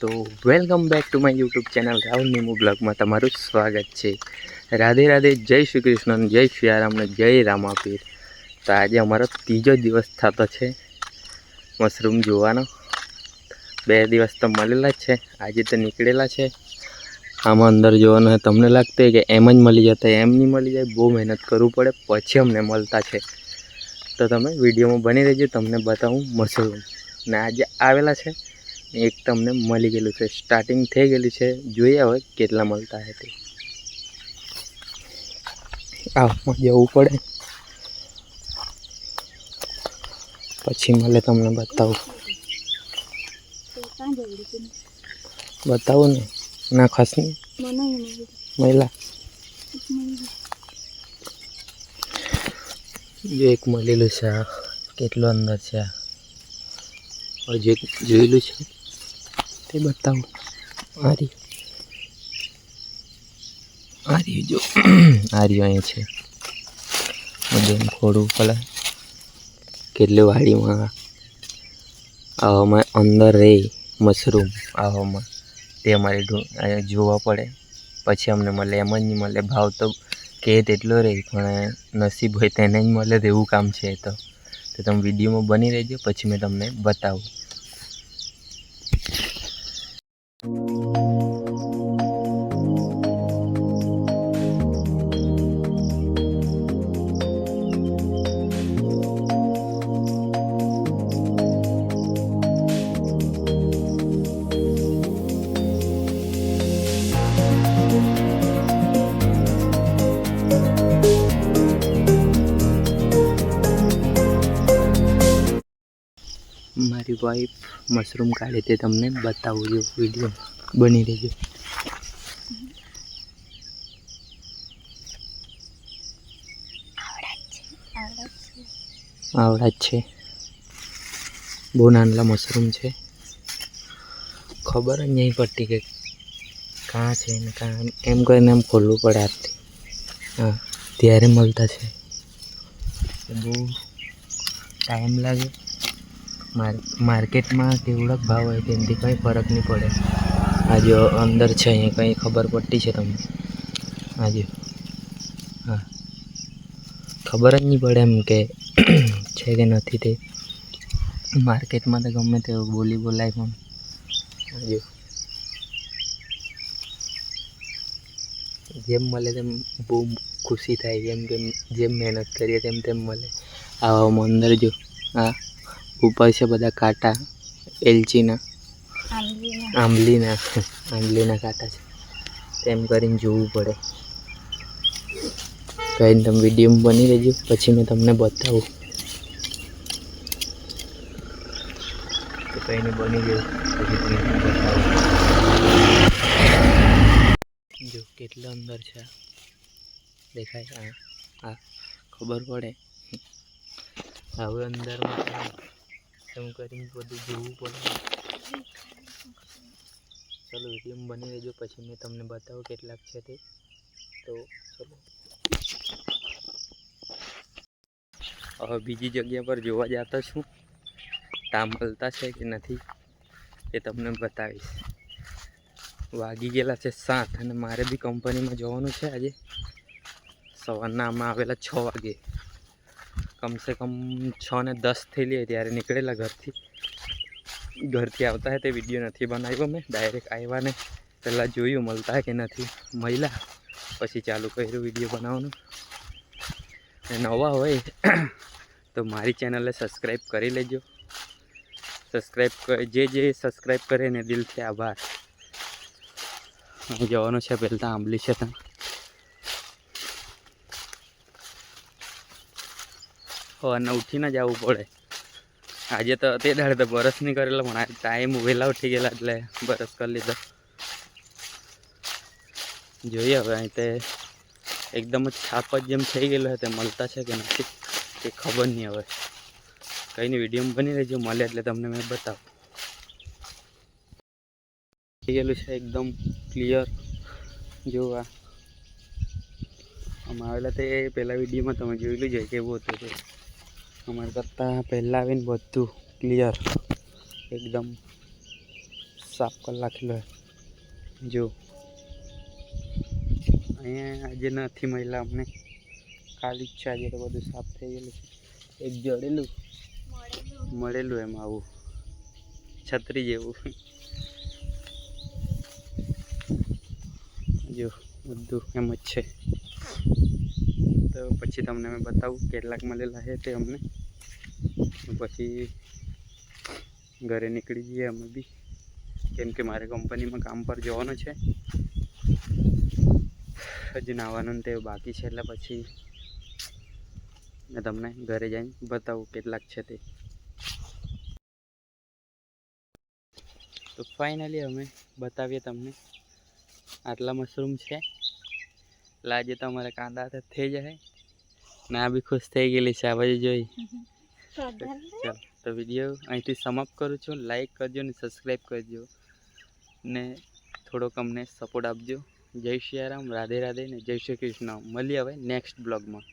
તો welcome back to my YouTube channel Rahul નેમુ બ્લોગમાં તમારું સ્વાગત છે। રાધે રાધે, જય શ્રી કૃષ્ણ, જય સિયારામ ને જય રામાપીર। તો આજે અમારો ત્રીજો દિવસ થતો છે મશરૂમ જોવાનો। 2 દિવસ તો મળેલા જ છે, આજે તો નીકળેલા છે। આમાં અંદર જોવાનું હોય, તમને લાગતું હોય કે એમ જ મળી જતા, એમ નહીં મળી જાય, બહુ મહેનત કરવું પડે પછી અમને મળતા છે। તો તમે વિડીયોમાં બની રહેજો, તમને બતાવું મશરૂમ ને આજે આવેલા છે। એક તમને મળી ગયેલું છે, સ્ટાર્ટિંગ થઈ ગયેલું છે, જોઈએ હવે કેટલા મળતા હે તે। આમાં જવું પડે પછી મળે, તમને બતાવું ને ના ખાસ નહીં મહિલા જો એક મળેલું છે। આ કેટલું અંદર છે, આ હજી એક જોયેલું છે તે બતાવું। આ રહ્યું જો આ રહ્યું અહીં છે, બેન ખોડવું પડે કેટલી વાડીમાં આવામાં અંદર રહે મશરૂમ, આવામાં તે અમારે જોવા પડે પછી અમને મળે, એમ જ નહીં મળે। ભાવ તો કે તેટલો રહે પણ નસીબ હોય તેને જ મળે તેવું કામ છે। તો તમે વિડીયોમાં બની રહેજો, પછી મેં તમને બતાવું। મારી વાઈફ મશરૂમ કાઢે તે તમને બતાવું, જો વિડીયો બની રહેજો। આવડા જ છે, બહુ નાનલા મશરૂમ છે, ખબર જ નહીં પડતી કે કાં છે ને કાં, એમ કરીને એમ ખોલવું પડે હાથથી, હા ત્યારે મળતા છે। બહુ ટાઈમ લાગે, માર્કેટમાં કેવડોક ભાવ હોય તેનાથી કંઈ ફરક નહીં પડે। આજે અંદર છે, અહીંયા કંઈ ખબર પડતી છે તમને? આજે હા ખબર જ નહીં પડે એમ કે છે કે નથી તે। માર્કેટમાં તો ગમે તે બોલી બોલાય, પણ આજે જેમ મળે તેમ બહુ ખુશી થાય, જેમ મહેનત કરીએ તેમ તેમ મળે। આવામાં અંદર જો આ ઉપર છે બધા કાંટા, એલચીના આંબલીના કાંટા છે, તેમ કરીને જોવું પડે। કંઈ તમે વિડીયોમાં બની રહેજો, પછી મેં તમને બતાવું। તો કંઈ નહીં બની ગયું પછી તમને બતાવું। જો કેટલો અંદર છે, દેખાય? આ ખબર પડે હવે અંદરમાં એમ કરીને બધું જોવું પડે। ચલો વિડીયોમાં બની રહેજો, પછી મેં તમને બતાવું કેટલાક છે તે। તો ચલો હવે બીજી જગ્યા પર જોવા જતો છું, ત્યાં મળતા છે કે નથી એ તમને બતાવીશ। વાગી ગયેલા છે 7 અને મારે બી કંપનીમાં જવાનું છે આજે સવારના। આમાં આવેલા 6 વાગે, કમસે કમ 6:10 થઈ લે ત્યારે નીકળેલા ઘરથી આવતા હે તે વિડીયો નથી બનાવ્યો મેં, ડાયરેક્ટ આવ્યા ને પહેલાં જોયું મળતા હે કે નથી, મળ્યા પછી ચાલુ કર્યું વિડીયો બનાવવાનું। ને નવા હોય તો મારી ચેનલને સબસ્ક્રાઈબ કરી લેજો। જે સબસ્ક્રાઈબ કરે એને દિલથી આભાર। અહીં જવાનું છે, પહેલાં આંબલી છે ત્યાં સવારના ઉઠીને જ આવવું પડે। આજે તો તે દાડે તો બરસ નહીં કરેલો, પણ આજે ટાઈમ વહેલા ઉઠી ગયેલા એટલે બરસ કરી લીધો। જોઈએ હવે અહીં તે એકદમ જ છાપ જ જેમ થઈ ગયેલો છે, તે મળતા છે કે નથી તે ખબર નહીં। હવે કંઈ નહીં, વિડીયોમાં બની રહેજો, મળે એટલે તમને મેં બતાવું। થઈ ગયેલું છે એકદમ ક્લિયર, જોવા આમાં આવેલા તે પહેલાં વિડીયોમાં તમે જોયેલું જ કેવું હતું તે। અમારા કરતાં પહેલાં આવીને બધું ક્લિયર એકદમ સાફ કરી નાખેલો જો અહીંયા આજે નથી મહિલા અમને ખાલી જ છે આજે તો બધું સાફ થઈ ગયેલું છે એક જડેલું મળેલું એમ આવું છત્રી જેવું જો બધું એમ જ છે તો પછી તમને મેં બતાવું કેટલાક મળેલા છે તે અમને પછી ઘરે નીકળી જઈએ અમે બી કેમ કે મારે કંપનીમાં કામ પર જવાનું છે હજી નાવાનું તે બાકી છે એટલે પછી મેં તમને ઘરે જઈને બતાવું કેટલાક છે તે તો ફાઇનલી અમે બતાવીએ તમને આટલા મશરૂમ છે લાજે તો અમારે કાંદા તો થઈ જાય ના બી ખુશ થઈ ગયેલી છે આ બાજુ જોઈ ચાલ તો વિડીયો અહીંથી સમાપ્ત કરું છું લાઈક કરજો ને સબસ્ક્રાઈબ કરજો ને થોડોક અમને સપોર્ટ આપજો જય શ્રી રામ રાધે રાધે ને જય શ્રી કૃષ્ણ મળીએ હવે નેક્સ્ટ બ્લોગમાં